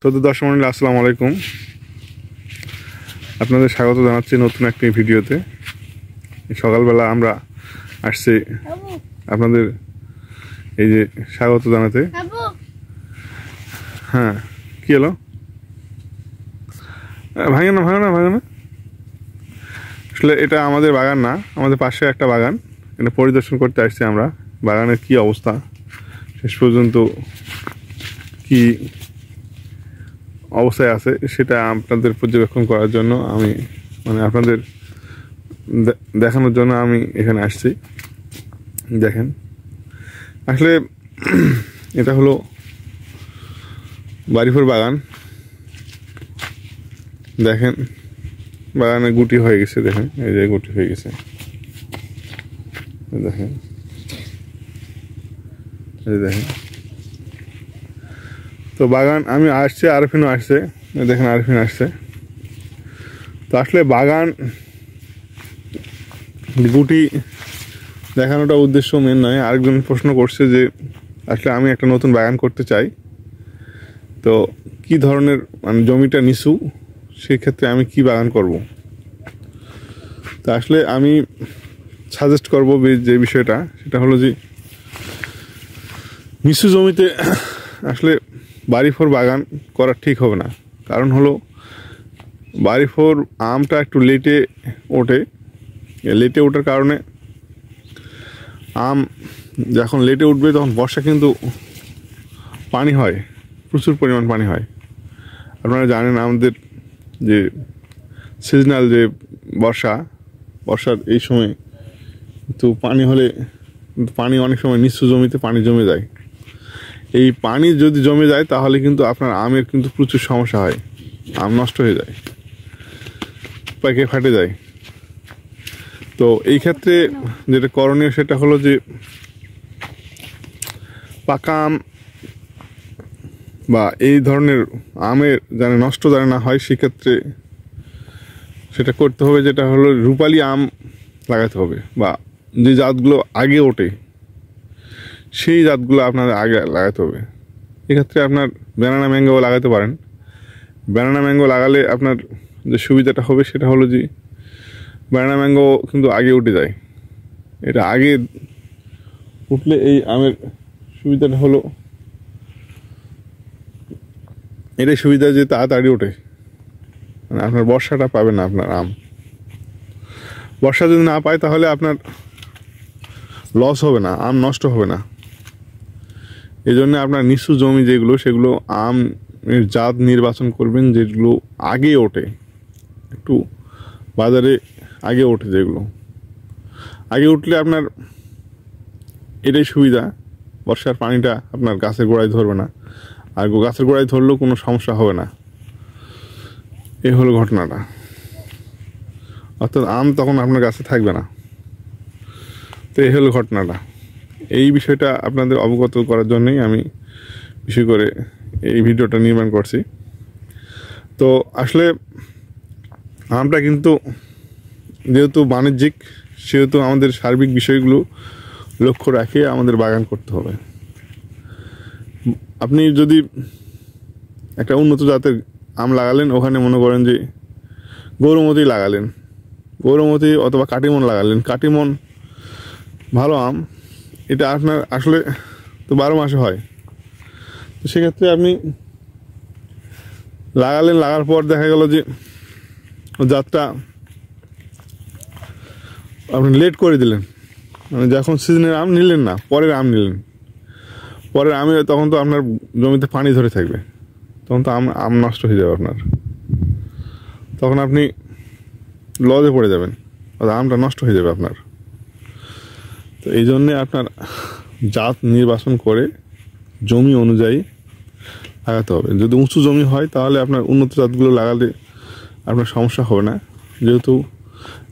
তো দর্শক মণ্ডলী আসসালামু আলাইকুম, আপনাদের স্বাগত জানাচ্ছি নতুন একটি ভিডিওতে। সকালবেলা আমরা আসছি আপনাদের এই যে স্বাগত জানাতে। হ্যাঁ, কি হলো? ভাঙে না আসলে এটা আমাদের বাগান না, আমাদের পাশে একটা বাগান। এটা পরিদর্শন করতে আসছি আমরা, বাগানের কি অবস্থা শেষ পর্যন্ত কি অবস্থায় আছে সেটা আপনাদের পর্যবেক্ষণ করার জন্য আমি আপনাদের দেখানোর জন্য আমি এখানে আসছি। দেখেন, আসলে এটা হলো বাড়িপুর বাগান। দেখেন, বাগানে গুটি হয়ে গেছে। দেখেন, এই যে গুটি হয়ে গেছে। দেখেন, এই দেখেন। তো বাগান আমি আসছি, আরফিনও আসছে। দেখেন, আরফিন আসছে। তো আসলে বাগান গুটি দেখানোটা উদ্দেশ্য মেন নয়। আরেকজন প্রশ্ন করছে যে আসলে আমি একটা নতুন বাগান করতে চাই, তো কি ধরনের জমিটা নিচু, সেক্ষেত্রে আমি কি বাগান করব। তো আসলে আমি সাজেস্ট করব যে বিষয়টা, সেটা হলো যে নিচু জমিতে আসলে বাড়িফোর বাগান করা ঠিক হবে না। কারণ হলো বাড়িফোর আমটা একটু লেটে ওঠে। লেটে ওঠার কারণে আম যখন লেটে উঠবে তখন বর্ষা কিন্তু পানি হয়, প্রচুর পরিমাণ পানি হয়। আপনারা জানেন আমাদের যে সিজনাল যে বর্ষার এই সময় তো পানি হলে পানি অনেক সময় নিচু জমিতে পানি জমে যায়। এই পানি যদি জমে যায় তাহলে কিন্তু আপনার আমের কিন্তু প্রচুর সমস্যা হয়, আম নষ্ট হয়ে যায়, পাকে ফাটে যায়। তো এই ক্ষেত্রে যেটা করণীয় সেটা হলো যে পাকা আম বা এই ধরনের আমের যেন নষ্ট যেন না হয়, সেক্ষেত্রে সেটা করতে হবে। যেটা হলো রূপালি আম লাগাতে হবে, বা যে জাতগুলো আগে ওঠে সেই জাতগুলো আপনার আগে লাগাতে হবে। এক্ষেত্রে আপনার ব্যানানা ম্যাঙ্গো লাগাতে পারেন। ব্যানানা ম্যাঙ্গো লাগালে আপনার যে সুবিধাটা হবে সেটা হলো যে ব্যানানা ম্যাঙ্গো কিন্তু আগে উঠে যায়। এটা আগে উঠলে এই আমের সুবিধাটা হলো, এটাই সুবিধা যে তাড়াতাড়ি ওঠে, আপনার বর্ষাটা পাবে না। আপনার আম বর্ষা যদি না পায় তাহলে আপনার লস হবে না, আম নষ্ট হবে না। এই জন্য আপনার নিচু জমি যেগুলো, সেগুলো আমের জাত নির্বাচন করবেন যেগুলো আগে ওঠে, একটু বাজারে আগে ওঠে। যেগুলো আগে উঠলে আপনার এটাই সুবিধা, বর্ষার পানিটা আপনার গাছের গোড়ায় ধরবে না, আর গাছের গোড়ায় ধরলেও কোনো সমস্যা হবে না। এই হলো ঘটনাটা। অর্থাৎ আম তখন আপনার গাছে থাকবে না। তো এই হলো ঘটনাটা। এই বিষয়টা আপনাদের অবগত করার জন্যই আমি বিশেষ করে এই ভিডিওটা নির্মাণ করছি। তো আসলে আমটা কিন্তু যেহেতু বাণিজ্যিক, সেহেতু আমাদের সার্বিক বিষয়গুলো লক্ষ্য রাখে আমাদের বাগান করতে হবে। আপনি যদি একটা উন্নত জাতের আম লাগালেন, ওখানে মনে করেন যে গৌরমতি লাগালেন, গৌরমতি অথবা কাটিমন লাগালেন, কাটিমন ভালো আম, এটা আপনার আসলে তো 12 মাসে হয়। তো সেক্ষেত্রে আপনি লাগালেন, লাগার পর দেখা গেল যে জাতটা আপনি লেট করে দিলেন, যখন সিজনের আম নিলেন না, পরের আম নিলেন। পরের আমে তখন তো আপনার জমিতে পানি ধরে থাকবে, তখন তো আম নষ্ট হয়ে যাবে আপনার। তখন আপনি লসে পড়ে যাবেন, আমটা নষ্ট হয়ে যাবে আপনার। তো এই জন্যে আপনার জাত নির্বাচন করে জমি অনুযায়ী লাগাতে হবে। যদি উঁচু জমি হয় তাহলে আপনার উন্নত জাতগুলো লাগালে আপনার সমস্যা হবে না, যেহেতু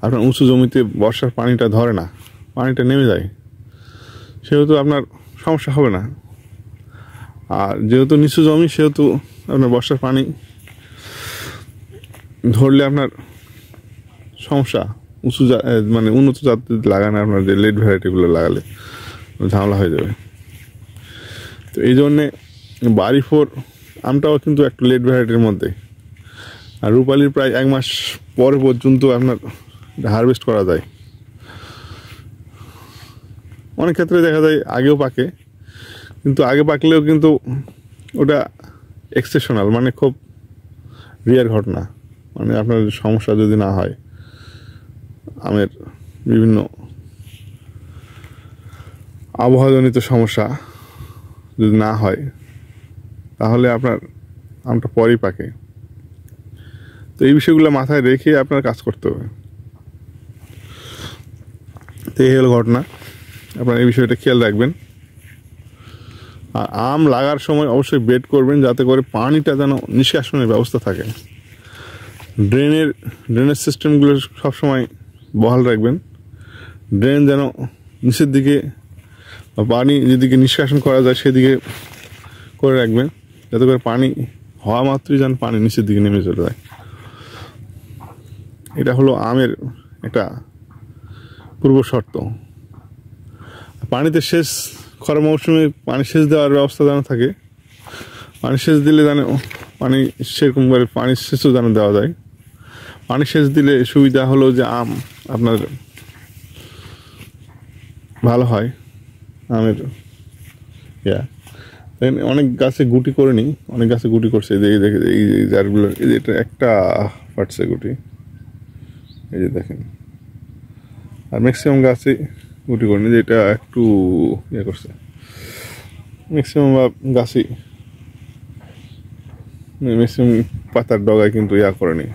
আপনার উঁচু জমিতে বর্ষার পানিটা ধরে না, পানিটা নেমে যায়, সেহেতু আপনার সমস্যা হবে না। আর যেহেতু নিচু জমি, সেহেতু আপনার বর্ষার পানি ধরলে আপনার সমস্যা। উন্নত জাত লাগানো, আপনার যে লেট ভ্যারাইটিগুলো লাগালে ঝামেলা হয়ে যাবে। তো এই জন্যে বাড়িফোর আমটাও কিন্তু একটু লেট ভ্যারাইটির মধ্যে। আর রূপালীর প্রায় 1 মাস পরে পর্যন্ত আপনার হারভেস্ট করা যায়। অনেক ক্ষেত্রে দেখা যায় আগেও পাকে, কিন্তু আগে পাকলেও কিন্তু ওটা এক্সেপশনাল, মানে খুব রিয়ার ঘটনা। মানে আপনার সমস্যা যদি না হয়, আমের বিভিন্ন আবহাওয়াজনিত সমস্যা যদি না হয়, তাহলে আপনার আমটা পরেই পাকে। তো এই বিষয়গুলো মাথায় রেখে আপনার কাজ করতে হবে। তো এই হলো ঘটনা, আপনার এই বিষয়টা খেয়াল রাখবেন। আর আম লাগার সময় অবশ্যই বেড করবেন, যাতে করে পানিটা যেন নিষ্কাশনের ব্যবস্থা থাকে। ড্রেনেজ সিস্টেমগুলো সবসময় বহাল রাখবেন। ড্রেন যেন নিচের দিকে, পানি যেদিকে নিষ্কাশন করা যায় সেদিকে করে রাখবেন, যাতে করে পানি হওয়া মাত্রই যেন পানি নিচের দিকে নেমে চলে যায়। এটা হলো আমের একটা পূর্ব শর্ত। পানিতে সেচ, খরা মৌসুমে পানি সেচ দেওয়ার ব্যবস্থা যেন থাকে। পানি সেচ দিলে যেন পানি সেরকমভাবে পানি সেচও যেন দেওয়া যায়। পানি সেচ দিলে সুবিধা হলো যে আম আপনার ভালো হয়। আমের অনেক গাছে গুটি করে নি, অনেক গাছে গুটি করছে। এই যে দেখে, এই জারগুলো, এই যে এটা একটা ফাটছে গুটি, এই যে দেখেন। আর ম্যাক্সিমাম গাছে গুটি করেনি, যে এটা একটু ইয়ে করছে। ম্যাক্সিমাম গাছই, ম্যাক্সিমাম পাতার ডগায় কিন্তু ইয়া করেনি,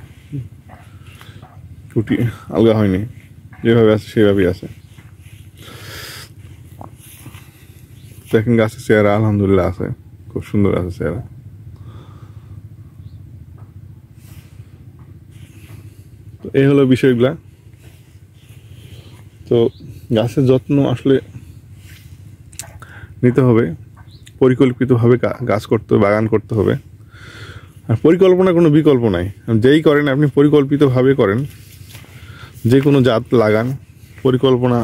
গুটি আলগা হয়নি, যেভাবে আছে সেভাবেই আছে। দেখেন গাছের চেহারা আলহামদুলিল্লাহ আছে, খুব সুন্দর আছে চেহারা। তো এই হলো বিষয়গুলা। তো গাছের যত্ন আসলে নিতে হবে, পরিকল্পিতভাবে গাছ করতে হবে, বাগান করতে হবে। আর পরিকল্পনা কোনো বিকল্প নাই। যেই করেন আপনি পরিকল্পিতভাবে করেন, যে কোনো জাত লাগান, পরিকল্পনা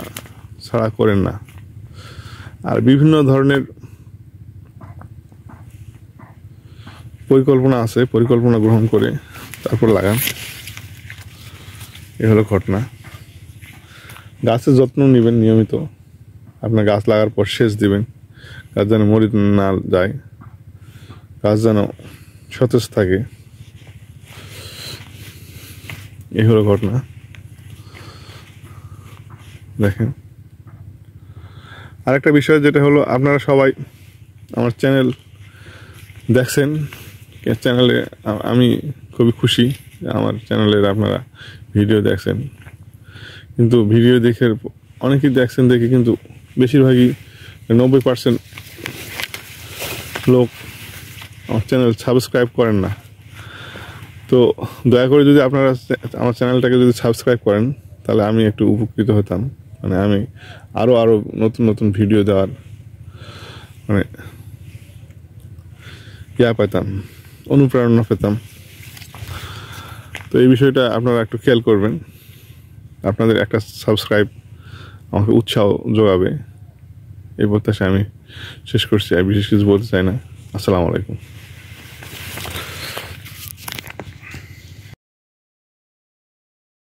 ছাড়া করেন না। আর বিভিন্ন ধরনের পরিকল্পনা আছে, পরিকল্পনা গ্রহণ করে তারপর লাগান। এ হলো ঘটনা। গাছের যত্ন নেবেন নিয়মিত। আপনার গাছ লাগার পর সেচ দিবেন, গাছ যেন মরে না যায়, গাছ যেন সতেজ থাকে। এই হলো ঘটনা। দেখেন, আরেকটা বিষয় যেটা হলো, আপনারা সবাই আমার চ্যানেল দেখছেন। চ্যানেলে আমি খুবই খুশি, আমার চ্যানেলের আপনারা ভিডিও দেখছেন। কিন্তু ভিডিও দেখে অনেকেই দেখছেন, দেখে কিন্তু বেশিরভাগই 90% লোক আমার চ্যানেল সাবস্ক্রাইব করেন না। তো দয়া করে যদি আপনারা আমার চ্যানেলটাকে যদি সাবস্ক্রাইব করেন, তাহলে আমি একটু উপকৃত হতাম। মানে আমি আরও নতুন নতুন ভিডিও দেওয়ার মানে ইয়া পেতাম, অনুপ্রেরণা পেতাম। তো এই বিষয়টা আপনারা একটু খেয়াল করবেন। আপনাদের একটা সাবস্ক্রাইব আমাকে উৎসাহ যোগাবে, এই প্রত্যাশা আমি শেষ করছি। আর বিশেষ কিছু বলতে চাই না। আসসালামু আলাইকুম।